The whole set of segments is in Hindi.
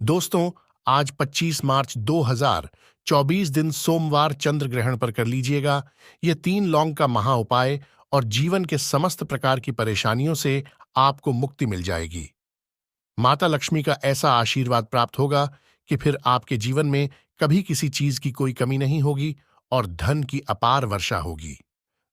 दोस्तों, आज 25 मार्च 2024 दिन सोमवार चंद्र ग्रहण पर कर लीजिएगा। यह 3 लौंग का महा उपाय और जीवन के समस्त प्रकार की परेशानियों से आपको मुक्ति मिल जाएगी। माता लक्ष्मी का ऐसा आशीर्वाद प्राप्त होगा कि फिर आपके जीवन में कभी किसी चीज की कोई कमी नहीं होगी और धन की अपार वर्षा होगी।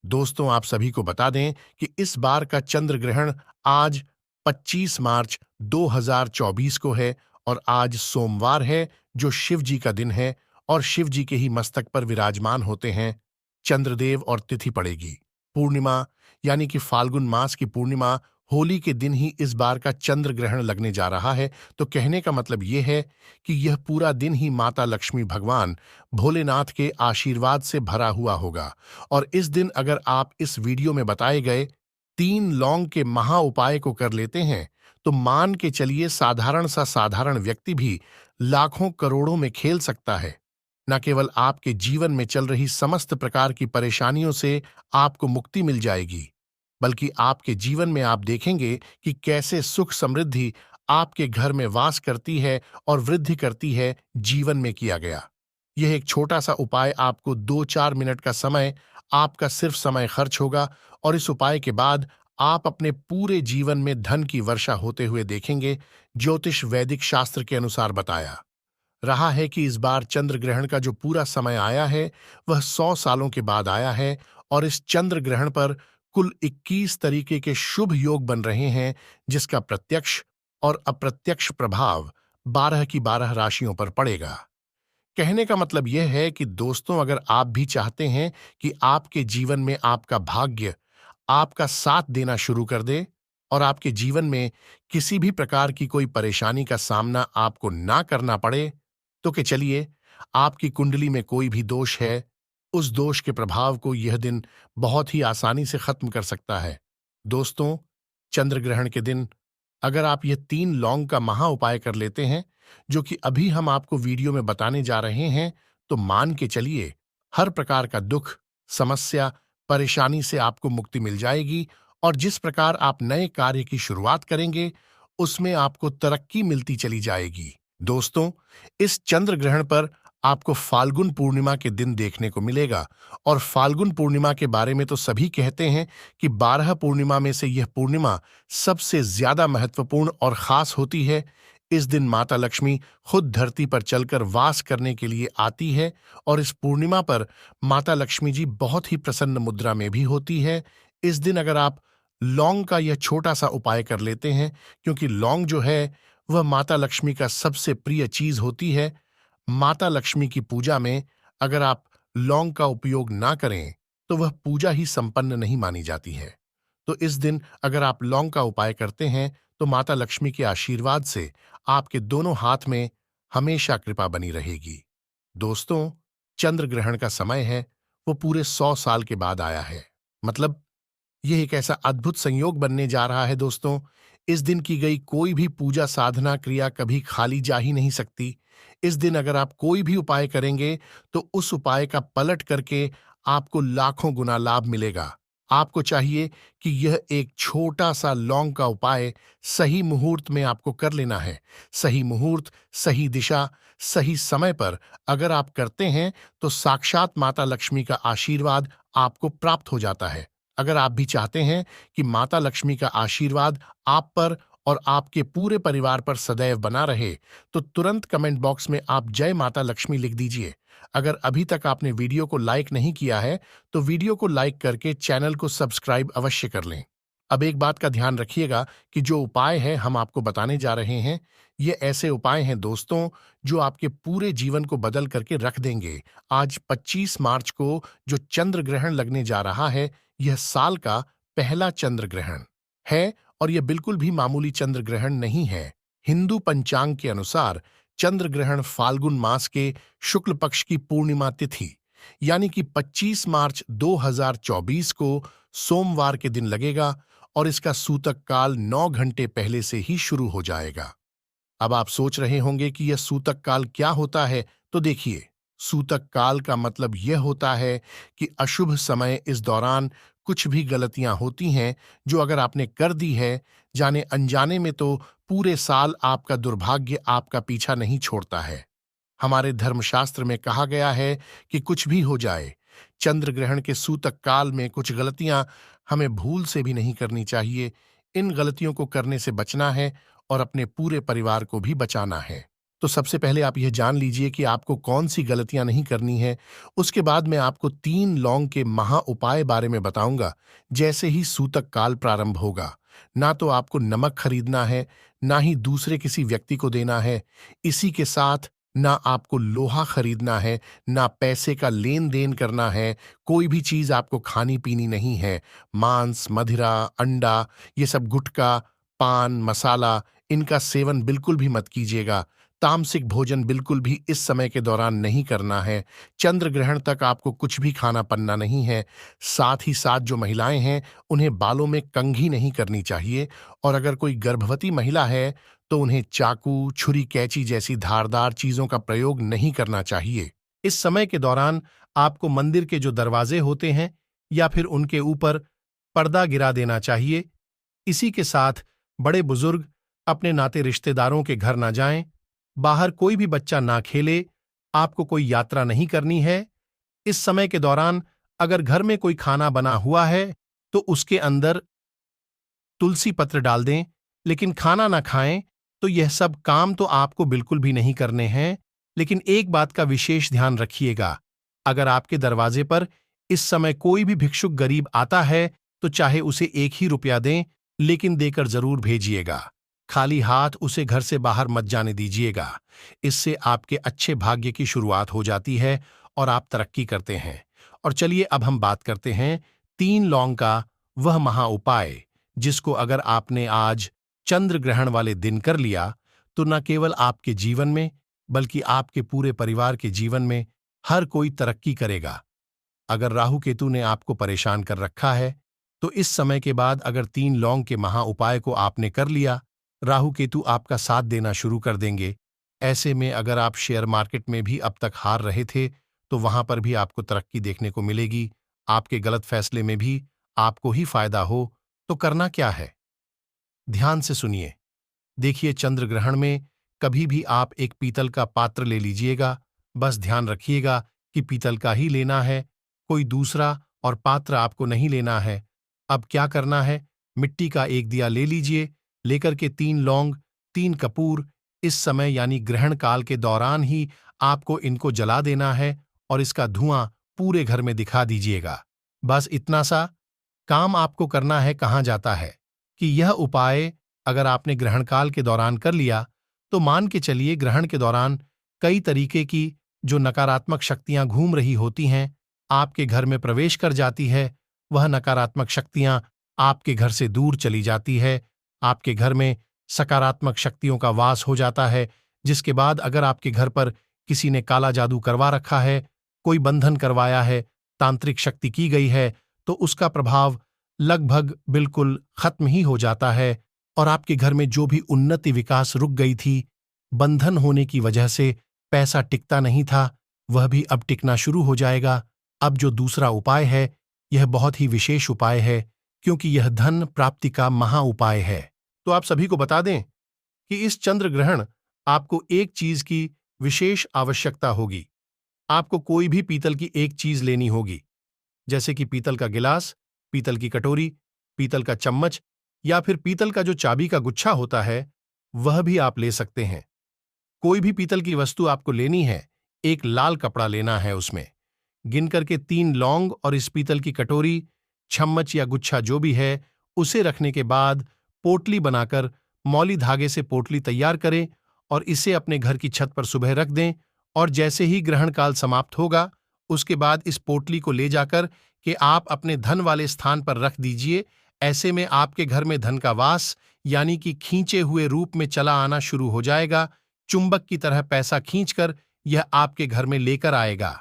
दोस्तों, आप सभी को बता दें कि इस बार का चंद्र ग्रहण आज 25 मार्च 2024 को है और आज सोमवार है, जो शिव जी का दिन है और शिव जी के ही मस्तक पर विराजमान होते हैं। चंद्रदेव और तिथि पड़ेगी पूर्णिमा, यानी कि फाल्गुन मास की पूर्णिमा, होली के दिन ही इस बार का चंद्र ग्रहण लगने जा रहा है। तो कहने का मतलब यह है कि यह पूरा दिन ही माता लक्ष्मी भगवान भोलेनाथ के आशीर्वाद से भरा हुआ होगा। और इस दिन अगर आप इस वीडियो में बताए गए 3 लौंग के महा उपाय को कर लेते हैं तो मान के चलिए साधारण व्यक्ति भी लाखों करोड़ों में खेल सकता है। न केवल आपके जीवन में चल रही समस्त प्रकार की परेशानियों से आपको मुक्ति मिल जाएगी, बल्कि आपके जीवन में आप देखेंगे कि कैसे सुख समृद्धि आपके घर में वास करती है और वृद्धि करती है। जीवन में किया गया यह एक छोटा सा उपाय आपको 2-4 मिनट का समय, आपका सिर्फ समय खर्च होगा और इस उपाय के बाद आप अपने पूरे जीवन में धन की वर्षा होते हुए देखेंगे। ज्योतिष वैदिक शास्त्र के अनुसार बताया रहा है कि इस बार चंद्र ग्रहण का जो पूरा समय आया है वह 100 सालों के बाद आया है और इस चंद्र ग्रहण पर कुल 21 तरीके के शुभ योग बन रहे हैं, जिसका प्रत्यक्ष और अप्रत्यक्ष प्रभाव 12 की 12 राशियों पर पड़ेगा। कहने का मतलब यह है कि दोस्तों, अगर आप भी चाहते हैं कि आपके जीवन में आपका भाग्य आपका साथ देना शुरू कर दे और आपके जीवन में किसी भी प्रकार की कोई परेशानी का सामना आपको ना करना पड़े, तो कि चलिए, आपकी कुंडली में कोई भी दोष है, उस दोष के प्रभाव को यह दिन बहुत ही आसानी से खत्म कर सकता है। दोस्तों, चंद्र ग्रहण के दिन अगर आप ये 3 लौंग का महा उपाय कर लेते हैं, जो कि अभी हम आपको वीडियो में बताने जा रहे हैं, तो मान के चलिए, हर प्रकार का दुख, समस्या, परेशानी से आपको मुक्ति मिल जाएगी और जिस प्रकार आप नए कार्य की शुरुआत करेंगे, उसमें आपको तरक्की मिलती चली जाएगी। दोस्तों, इस चंद्र ग्रहण पर आपको फाल्गुन पूर्णिमा के दिन देखने को मिलेगा और फाल्गुन पूर्णिमा के बारे में तो सभी कहते हैं कि 12 पूर्णिमा में से यह पूर्णिमा सबसे ज्यादा महत्वपूर्ण और खास होती है। इस दिन माता लक्ष्मी खुद धरती पर चलकर वास करने के लिए आती है और इस पूर्णिमा पर माता लक्ष्मी जी बहुत ही प्रसन्न मुद्रा में भी होती है। इस दिन अगर आप लौंग का यह छोटा सा उपाय कर लेते हैं, क्योंकि लौंग जो है वह माता लक्ष्मी का सबसे प्रिय चीज होती है। माता लक्ष्मी की पूजा में अगर आप लौंग का उपयोग ना करें तो वह पूजा ही संपन्न नहीं मानी जाती है। तो इस दिन अगर आप लौंग का उपाय करते हैं तो माता लक्ष्मी के आशीर्वाद से आपके दोनों हाथ में हमेशा कृपा बनी रहेगी। दोस्तों, चंद्र ग्रहण का समय है वो पूरे 100 साल के बाद आया है। मतलब यह एक ऐसा अद्भुत संयोग बनने जा रहा है। दोस्तों, इस दिन की गई कोई भी पूजा साधना क्रिया कभी खाली जा ही नहीं सकती। इस दिन अगर आप कोई भी उपाय करेंगे तो उस उपाय का पलट करके आपको लाखों गुना लाभ मिलेगा। आपको चाहिए कि यह एक छोटा सा लौंग का उपाय सही मुहूर्त में आपको कर लेना है। सही मुहूर्त, सही दिशा, सही समय पर अगर आप करते हैं तो साक्षात माता लक्ष्मी का आशीर्वाद आपको प्राप्त हो जाता है। अगर आप भी चाहते हैं कि माता लक्ष्मी का आशीर्वाद आप पर और आपके पूरे परिवार पर सदैव बना रहे, तो तुरंत कमेंट बॉक्स में आप जय माता लक्ष्मी लिख दीजिए। अगर अभी तक आपने वीडियो को लाइक नहीं किया है तो वीडियो को लाइक करके चैनल को सब्सक्राइब अवश्य कर लें। अब एक बात का ध्यान रखिएगा कि जो उपाय है हम आपको बताने जा रहे हैं, ये ऐसे उपाय हैं दोस्तों जो आपके पूरे जीवन को बदल करके रख देंगे। आज 25 मार्च को जो चंद्र ग्रहण लगने जा रहा है, यह साल का पहला चंद्र ग्रहण है और यह बिल्कुल भी मामूली चंद्र ग्रहण नहीं है। हिंदू पंचांग के अनुसार चंद्र ग्रहण फाल्गुन मास के शुक्ल पक्ष की पूर्णिमा तिथि यानी कि 25 मार्च 2024 को सोमवार के दिन लगेगा और इसका सूतक काल 9 घंटे पहले से ही शुरू हो जाएगा। अब आप सोच रहे होंगे कि यह सूतक काल क्या होता है, तो देखिए, सूतक काल का मतलब यह होता है कि अशुभ समय, इस दौरान कुछ भी गलतियां होती हैं जो अगर आपने कर दी है, जाने अनजाने में तो पूरे साल आपका दुर्भाग्य आपका पीछा नहीं छोड़ता है। हमारे धर्मशास्त्र में कहा गया है कि कुछ भी हो जाए, चंद्र ग्रहण के सूतक काल में कुछ गलतियां हमें भूल से भी नहीं करनी चाहिए। इन गलतियों को करने से बचना है और अपने पूरे परिवार को भी बचाना है। तो सबसे पहले आप यह जान लीजिए कि आपको कौन सी गलतियां नहीं करनी है। उसके बाद मैं आपको 3 लौंग के महा उपाय बारे में बताऊंगा। जैसे ही सूतक काल प्रारंभ होगा, ना तो आपको नमक खरीदना है, ना ही दूसरे किसी व्यक्ति को देना है। इसी के साथ ना आपको लोहा खरीदना है, ना पैसे का लेन देन करना है। कोई भी चीज आपको खानी पीनी नहीं है। मांस, मदिरा, अंडा, ये सब, गुटखा, पान मसाला, इनका सेवन बिल्कुल भी मत कीजिएगा। तामसिक भोजन बिल्कुल भी इस समय के दौरान नहीं करना है। चंद्र ग्रहण तक आपको कुछ भी खाना पन्ना नहीं है। साथ ही साथ जो महिलाएं हैं, उन्हें बालों में कंघी नहीं करनी चाहिए। और अगर कोई गर्भवती महिला है तो उन्हें चाकू, छुरी, कैंची जैसी धारदार चीजों का प्रयोग नहीं करना चाहिए। इस समय के दौरान आपको मंदिर के जो दरवाजे होते हैं या फिर उनके ऊपर पर्दा गिरा देना चाहिए। इसी के साथ बड़े बुजुर्ग अपने नाते रिश्तेदारों के घर ना जाएं, बाहर कोई भी बच्चा ना खेले, आपको कोई यात्रा नहीं करनी है। इस समय के दौरान अगर घर में कोई खाना बना हुआ है तो उसके अंदर तुलसी पत्र डाल दें, लेकिन खाना ना खाएं। तो यह सब काम तो आपको बिल्कुल भी नहीं करने हैं। लेकिन एक बात का विशेष ध्यान रखिएगा, अगर आपके दरवाजे पर इस समय कोई भी भिक्षुक गरीब आता है तो चाहे उसे 1 ही रुपया दें, लेकिन देकर जरूर भेजिएगा। खाली हाथ उसे घर से बाहर मत जाने दीजिएगा। इससे आपके अच्छे भाग्य की शुरुआत हो जाती है और आप तरक्की करते हैं। और चलिए अब हम बात करते हैं 3 लौंग का वह महा उपाय, जिसको अगर आपने आज चंद्र ग्रहण वाले दिन कर लिया तो न केवल आपके जीवन में बल्कि आपके पूरे परिवार के जीवन में हर कोई तरक्की करेगा। अगर राहु केतु ने आपको परेशान कर रखा है तो इस समय के बाद अगर 3 लौंग के महा उपाय को आपने कर लिया, राहु केतु आपका साथ देना शुरू कर देंगे। ऐसे में अगर आप शेयर मार्केट में भी अब तक हार रहे थे तो वहां पर भी आपको तरक्की देखने को मिलेगी। आपके गलत फैसले में भी आपको ही फायदा हो। तो करना क्या है, ध्यान से सुनिए। देखिए, चंद्र ग्रहण में कभी भी आप एक पीतल का पात्र ले लीजिएगा। बस ध्यान रखिएगा कि पीतल का ही लेना है, कोई दूसरा और पात्र आपको नहीं लेना है। अब क्या करना है, मिट्टी का एक दिया ले लीजिए, लेकर के 3 लौंग, 3 कपूर, इस समय यानी ग्रहण काल के दौरान ही आपको इनको जला देना है और इसका धुआं पूरे घर में दिखा दीजिएगा। बस इतना सा काम आपको करना है। कहाँ जाता है कि यह उपाय अगर आपने ग्रहण काल के दौरान कर लिया तो मान के चलिए ग्रहण के दौरान कई तरीके की जो नकारात्मक शक्तियां घूम रही होती हैं आपके घर में प्रवेश कर जाती है। वह नकारात्मक शक्तियां आपके घर से दूर चली जाती है। आपके घर में सकारात्मक शक्तियों का वास हो जाता है, जिसके बाद अगर आपके घर पर किसी ने काला जादू करवा रखा है, कोई बंधन करवाया है, तांत्रिक शक्ति की गई है, तो उसका प्रभाव लगभग बिल्कुल खत्म ही हो जाता है। और आपके घर में जो भी उन्नति विकास रुक गई थी, बंधन होने की वजह से पैसा टिकता नहीं था, वह भी अब टिकना शुरू हो जाएगा। अब जो दूसरा उपाय है, यह बहुत ही विशेष उपाय है, क्योंकि यह धन प्राप्ति का महा उपाय है। तो आप सभी को बता दें कि इस चंद्र ग्रहण आपको एक चीज की विशेष आवश्यकता होगी। आपको कोई भी पीतल की एक चीज लेनी होगी, जैसे कि पीतल का गिलास, पीतल की कटोरी, पीतल का चम्मच या फिर पीतल का जो चाबी का गुच्छा होता है, वह भी आप ले सकते हैं। कोई भी पीतल की वस्तु आपको लेनी है, एक लाल कपड़ा लेना है, उसमें गिन करके 3 लौंग और इस पीतल की कटोरी, चम्मच या गुच्छा जो भी है, उसे रखने के बाद पोटली बनाकर मौली धागे से पोटली तैयार करें और इसे अपने घर की छत पर सुबह रख दें। और जैसे ही ग्रहण काल समाप्त होगा, उसके बाद इस पोटली को ले जाकर कि आप अपने धन वाले स्थान पर रख दीजिए। ऐसे में आपके घर में धन का वास यानी कि खींचे हुए रूप में चला आना शुरू हो जाएगा। चुंबक की तरह पैसा खींचकर यह आपके घर में लेकर आएगा।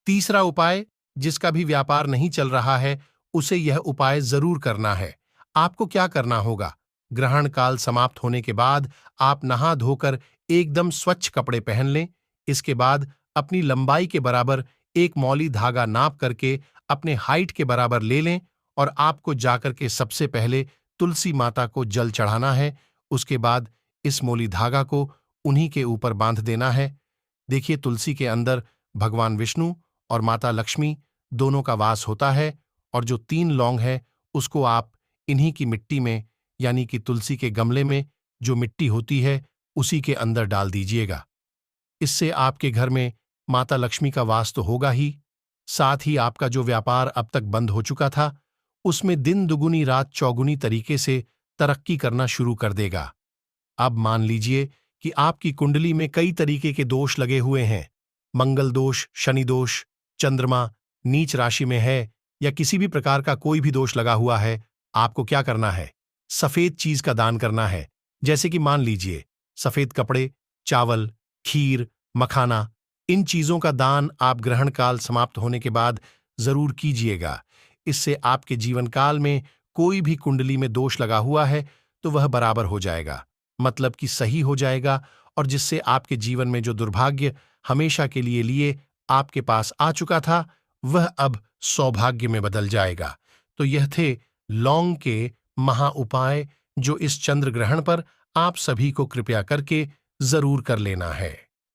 तीसरा उपाय, जिसका भी व्यापार नहीं चल रहा है, उसे यह उपाय जरूर करना है। आपको क्या करना होगा, ग्रहण काल समाप्त होने के बाद आप नहा धोकर एकदम स्वच्छ कपड़े पहन लें। इसके बाद अपनी लंबाई के बराबर एक मौली धागा नाप करके अपने हाइट के बराबर ले लें और आपको जाकर के सबसे पहले तुलसी माता को जल चढ़ाना है। उसके बाद इस मोली धागा को उन्हीं के ऊपर बांध देना है। देखिए, तुलसी के अंदर भगवान विष्णु और माता लक्ष्मी दोनों का वास होता है, और जो 3 लौंग है उसको आप इन्हीं की मिट्टी में, यानी कि तुलसी के गमले में जो मिट्टी होती है उसी के अंदर डाल दीजिएगा। इससे आपके घर में माता लक्ष्मी का वास तो होगा ही, साथ ही आपका जो व्यापार अब तक बंद हो चुका था उसमें दिन दुगुनी रात चौगुनी तरीके से तरक्की करना शुरू कर देगा। अब मान लीजिए कि आपकी कुंडली में कई तरीके के दोष लगे हुए हैं, मंगल दोष, शनि दोष, चंद्रमा नीच राशि में है, या किसी भी प्रकार का कोई भी दोष लगा हुआ है। आपको क्या करना है? सफेद चीज का दान करना है। जैसे कि मान लीजिए सफेद कपड़े, चावल, खीर, मखाना, इन चीजों का दान आप ग्रहण काल समाप्त होने के बाद जरूर कीजिएगा। इससे आपके जीवन काल में कोई भी कुंडली में दोष लगा हुआ है तो वह बराबर हो जाएगा, मतलब कि सही हो जाएगा, और जिससे आपके जीवन में जो दुर्भाग्य हमेशा के लिए आपके पास आ चुका था वह अब सौभाग्य में बदल जाएगा। तो यह थे लौंग के महा उपाय जो इस चंद्र ग्रहण पर आप सभी को कृपया करके जरूर कर लेना है।